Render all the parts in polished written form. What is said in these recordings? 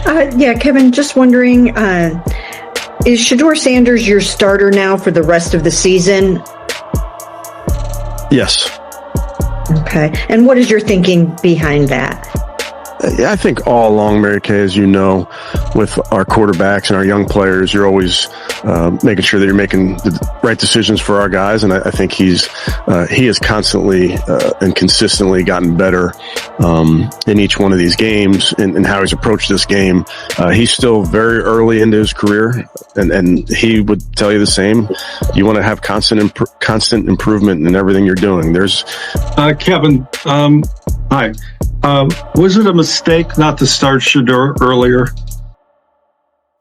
Yeah, Kevin, just wondering, is Shedeur Sanders your starter now for the rest of the season? Yes. Okay. And what is your thinking behind that? I think all along, Mary Kay, as you know, with our quarterbacks and our young players, you're always making sure that you're making the right decisions for our guys. And I think he has constantly and consistently gotten better in each one of these games and how he's approached this game. He's still very early into his career, and he would tell you the same. You want to have constant improvement in everything you're doing. There's Kevin. Hi. Was it a mistake not to start Shedeur earlier?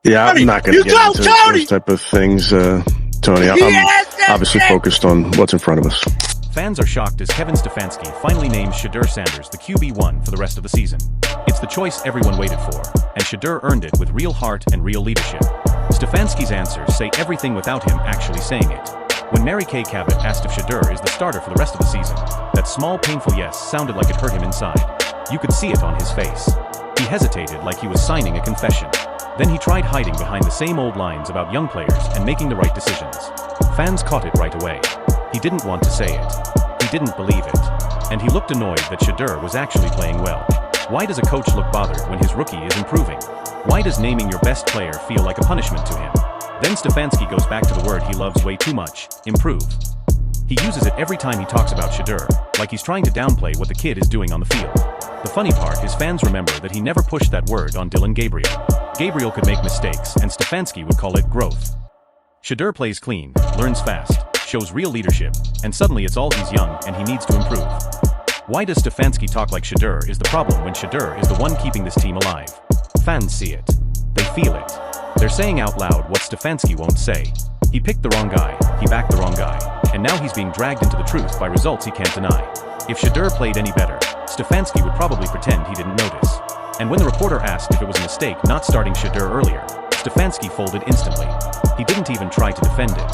Yeah, I'm not going to get into those type of things, Tony. I'm obviously focused on what's in front of us. Fans are shocked as Kevin Stefanski finally named Shedeur Sanders the QB1 for the rest of the season. It's the choice everyone waited for, and Shedeur earned it with real heart and real leadership. Stefanski's answers say everything without him actually saying it. When Mary Kay Cabot asked if Shedeur is the starter for the rest of the season, that small, painful yes sounded like it hurt him inside. You could see it on his face. He hesitated like he was signing a confession. Then he tried hiding behind the same old lines about young players and making the right decisions. Fans caught it right away. He didn't want to say it. He didn't believe it. And he looked annoyed that Shedeur was actually playing well. Why does a coach look bothered when his rookie is improving? Why does naming your best player feel like a punishment to him? Then Stefanski goes back to the word he loves way too much, improve. He uses it every time he talks about Shedeur, like he's trying to downplay what the kid is doing on the field. The funny part is fans remember that he never pushed that word on Dillon Gabriel. Gabriel could make mistakes, and Stefanski would call it growth. Shedeur plays clean, learns fast, shows real leadership, and suddenly it's all he's young and he needs to improve. Why does Stefanski talk like Shedeur is the problem when Shedeur is the one keeping this team alive? Fans see it. They feel it. They're saying out loud what Stefanski won't say. He picked the wrong guy, he backed the wrong guy, and now he's being dragged into the truth by results he can't deny. If Shedeur played any better, Stefanski would probably pretend he didn't notice. And when the reporter asked if it was a mistake not starting Shedeur earlier, Stefanski folded instantly. He didn't even try to defend it.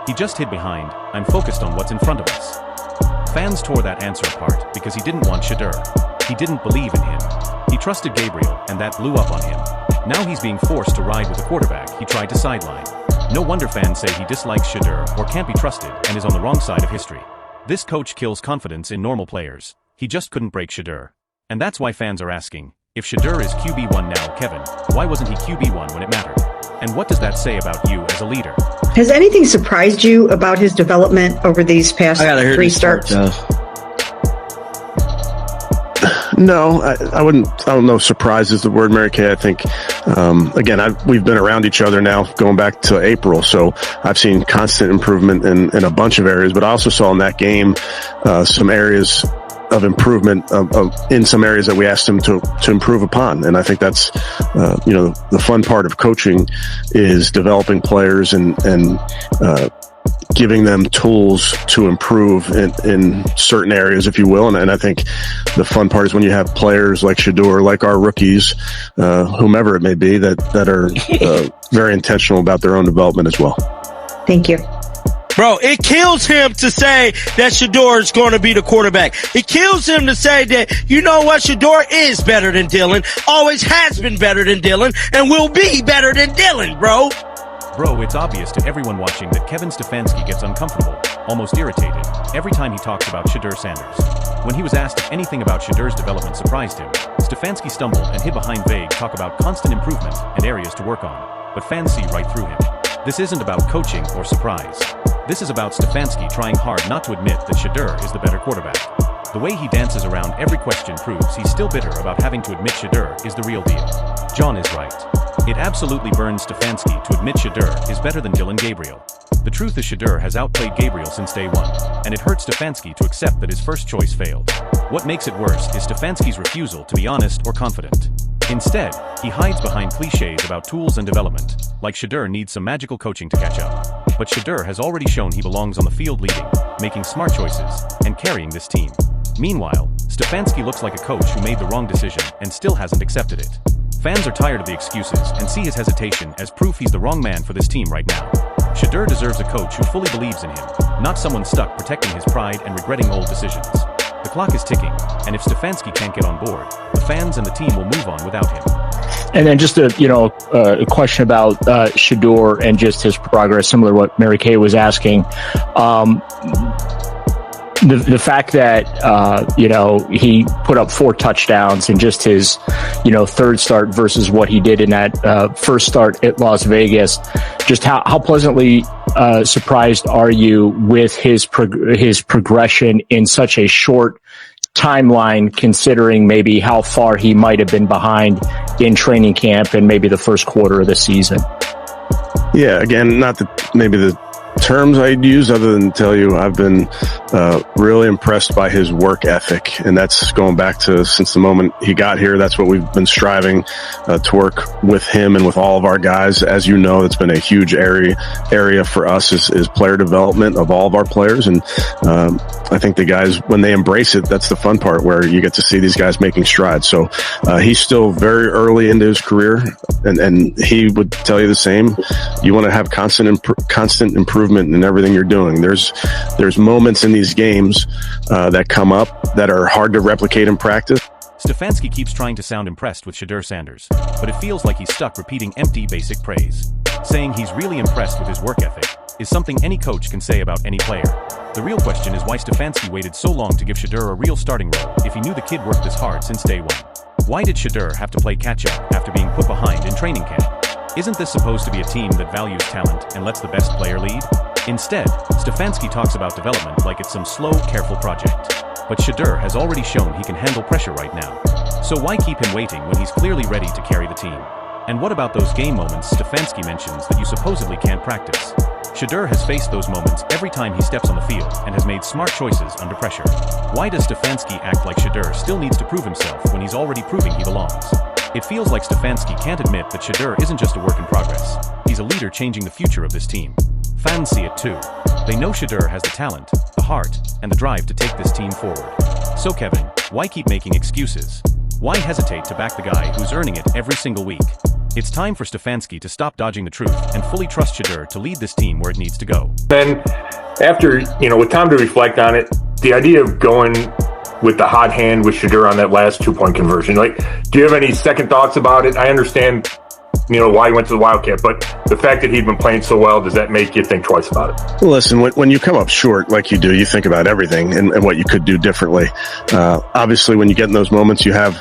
He just hid behind, I'm focused on what's in front of us. Fans tore that answer apart because he didn't want Shedeur. He didn't believe in him. He trusted Gabriel, and that blew up on him. Now he's being forced to ride with a quarterback he tried to sideline. No wonder fans say he dislikes Shedeur or can't be trusted and is on the wrong side of history. This coach kills confidence in normal players. He just couldn't break Shedeur. And that's why fans are asking, if Shedeur is QB1 now, Kevin, why wasn't he QB1 when it mattered? And what does that say about you as a leader? Has anything surprised you about his development over these past 3 starts? No, I don't know. Surprise is the word, Mary Kay. I think, again, we've been around each other now going back to April, so I've seen constant improvement in a bunch of areas. But I also saw in that game some areas of improvement in some areas that we asked him to improve upon. And I think that's, the fun part of coaching is developing players and giving them tools to improve in certain areas, if you will. And I think the fun part is when you have players like Shedeur, like our rookies, whomever it may be, that are very intentional about their own development as well. Thank you. Bro, it kills him to say that Shedeur is going to be the quarterback. It kills him to say that, you know what, Shedeur is better than Dillon, always has been better than Dillon, and will be better than Dillon, bro. Bro, it's obvious to everyone watching that Kevin Stefanski gets uncomfortable, almost irritated, every time he talks about Shedeur Sanders. When he was asked if anything about Shedeur's development surprised him, Stefanski stumbled and hid behind vague talk about constant improvement and areas to work on. But fans see right through him. This isn't about coaching or surprise. This is about Stefanski trying hard not to admit that Shedeur is the better quarterback. The way he dances around every question proves he's still bitter about having to admit Shedeur is the real deal. John is right. It absolutely burns Stefanski to admit Shedeur is better than Dillon Gabriel. The truth is Shedeur has outplayed Gabriel since day one, and it hurts Stefanski to accept that his first choice failed. What makes it worse is Stefanski's refusal to be honest or confident. Instead, he hides behind cliches about tools and development, like Shedeur needs some magical coaching to catch up. But Shedeur has already shown he belongs on the field leading, making smart choices, and carrying this team. Meanwhile, Stefanski looks like a coach who made the wrong decision and still hasn't accepted it. Fans are tired of the excuses and see his hesitation as proof he's the wrong man for this team right now. Shedeur deserves a coach who fully believes in him, not someone stuck protecting his pride and regretting old decisions. The clock is ticking, and if Stefanski can't get on board, the fans and the team will move on without him. And then just a question about Shedeur and just his progress, similar to what Mary Kay was asking. The fact that, he put up 4 touchdowns in just his, third start versus what he did in that first start at Las Vegas, just how pleasantly surprised are you with his progression in such a short timeline, considering maybe how far he might have been behind in training camp and maybe the first quarter of the season? Yeah, again, not that maybe the terms I'd use other than tell you I've been really impressed by his work ethic, and that's going back to since the moment he got here. That's what we've been striving to work with him and with all of our guys. As you know, it's been a huge area for us is player development of all of our players, and I think the guys, when they embrace it, that's the fun part where you get to see these guys making strides. So he's still very early into his career, and he would tell you the same. You want to have constant improvement in everything you're doing. There's moments in these games that come up that are hard to replicate in practice. Stefanski keeps trying to sound impressed with Shedeur Sanders, but it feels like he's stuck repeating empty basic praise. Saying he's really impressed with his work ethic is something any coach can say about any player. The real question is why Stefanski waited so long to give Shedeur a real starting role if he knew the kid worked this hard since day one. Why did Shedeur have to play catch-up after being put behind in training camp? Isn't this supposed to be a team that values talent and lets the best player lead? Instead, Stefanski talks about development like it's some slow, careful project. But Shedeur has already shown he can handle pressure right now. So why keep him waiting when he's clearly ready to carry the team? And what about those game moments Stefanski mentions that you supposedly can't practice? Shedeur has faced those moments every time he steps on the field and has made smart choices under pressure. Why does Stefanski act like Shedeur still needs to prove himself when he's already proving he belongs? It feels like Stefanski can't admit that Shedeur isn't just a work in progress. He's a leader changing the future of this team. Fans see it too. They know Shedeur has the talent, the heart, and the drive to take this team forward. So Kevin, why keep making excuses? Why hesitate to back the guy who's earning it every single week? It's time for Stefanski to stop dodging the truth and fully trust Shedeur to lead this team where it needs to go. Then, after, with time to reflect on it, the idea of going with the hot hand with Shedeur on that last 2-point conversion, do you have any second thoughts about it? I understand, why he went to the Wildcat, but the fact that he'd been playing so well, does that make you think twice about it? Well, listen, when you come up short like you do, you think about everything and what you could do differently. Obviously, when you get in those moments, you have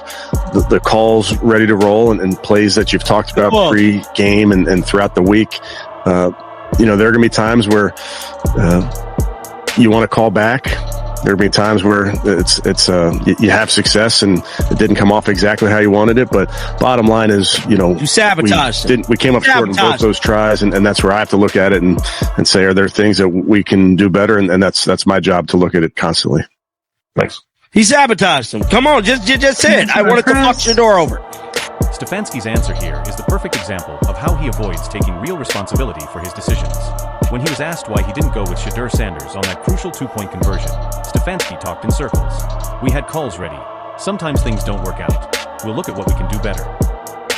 the calls ready to roll and plays that you've talked about pre-game and throughout the week. There are going to be times where you want to call back. There will be times where you have success and it didn't come off exactly how you wanted it. But bottom line is, you sabotaged we came up short in both those tries, and that's where I have to look at it and say, are there things that we can do better? And that's my job to look at it constantly. Thanks. He sabotaged him. Come on, just say it. I wanted to fuck Shedeur over. Stefanski's answer here is the perfect example of how he avoids taking real responsibility for his decisions. When he was asked why he didn't go with Shedeur Sanders on that crucial 2-point conversion, Stefanski talked in circles. We had calls ready. Sometimes things don't work out. We'll look at what we can do better.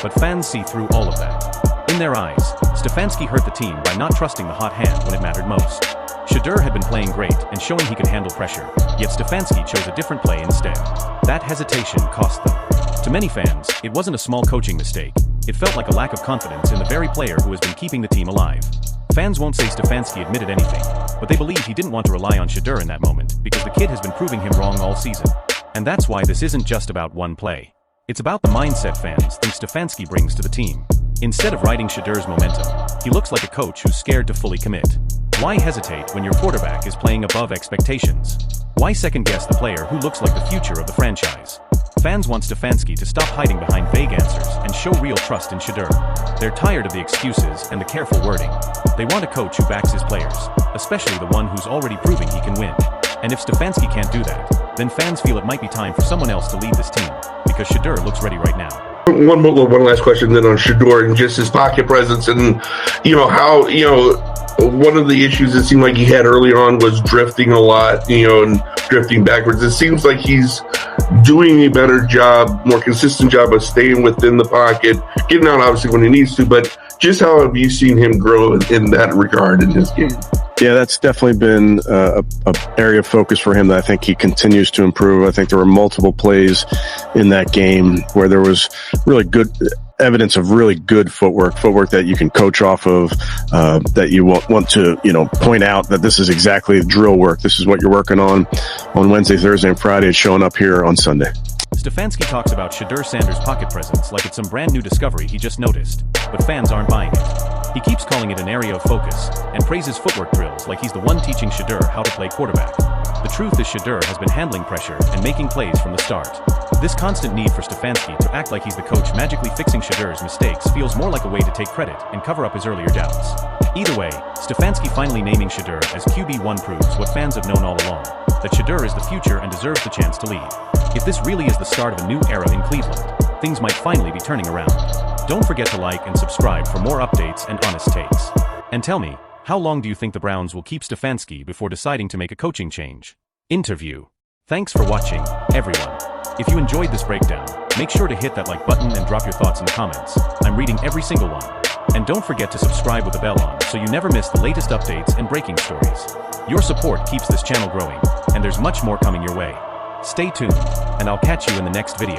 But fans see through all of that. In their eyes, Stefanski hurt the team by not trusting the hot hand when it mattered most. Shedeur had been playing great and showing he could handle pressure, yet Stefanski chose a different play instead. That hesitation cost them. To many fans, it wasn't a small coaching mistake. It felt like a lack of confidence in the very player who has been keeping the team alive. Fans won't say Stefanski admitted anything, but they believe he didn't want to rely on Shedeur in that moment because the kid has been proving him wrong all season. And that's why this isn't just about one play. It's about the mindset fans think Stefanski brings to the team. Instead of riding Shedeur's momentum, he looks like a coach who's scared to fully commit. Why hesitate when your quarterback is playing above expectations? Why second-guess the player who looks like the future of the franchise? Fans want Stefanski to stop hiding behind vague answers and show real trust in Shedeur. They're tired of the excuses and the careful wording. They want a coach who backs his players, especially the one who's already proving he can win. And if Stefanski can't do that, then fans feel it might be time for someone else to lead this team, because Shedeur looks ready right now. One last question then on Shedeur and just his pocket presence and, how, one of the issues it seemed like he had early on was drifting a lot, and drifting backwards. It seems like he's doing a better job, more consistent job of staying within the pocket, getting out obviously when he needs to, but just how have you seen him grow in that regard in his game? Yeah, that's definitely been a area of focus for him that I think he continues to improve. I think there were multiple plays in that game where there was really good evidence of really good footwork that you can coach off of, that you want to, point out that this is exactly drill work. This is what you're working on Wednesday, Thursday, and Friday. It's showing up here on Sunday. Stefanski talks about Shedeur Sanders' pocket presence like it's some brand new discovery he just noticed, but fans aren't buying it. He keeps calling it an area of focus and praises footwork drills like he's the one teaching Shedeur how to play quarterback. The truth is Shedeur has been handling pressure and making plays from the start. This constant need for Stefanski to act like he's the coach magically fixing Shedeur's mistakes feels more like a way to take credit and cover up his earlier doubts. Either way, Stefanski finally naming Shedeur as QB1 proves what fans have known all along, that Shedeur is the future and deserves the chance to lead. If this really is the start of a new era in Cleveland, things might finally be turning around. Don't forget to like and subscribe for more updates and honest takes. And tell me, how long do you think the Browns will keep Stefanski before deciding to make a coaching change? Interview. Thanks for watching, everyone. If you enjoyed this breakdown, make sure to hit that like button and drop your thoughts in the comments. I'm reading every single one. And don't forget to subscribe with the bell on so you never miss the latest updates and breaking stories. Your support keeps this channel growing, and there's much more coming your way. Stay tuned, and I'll catch you in the next video.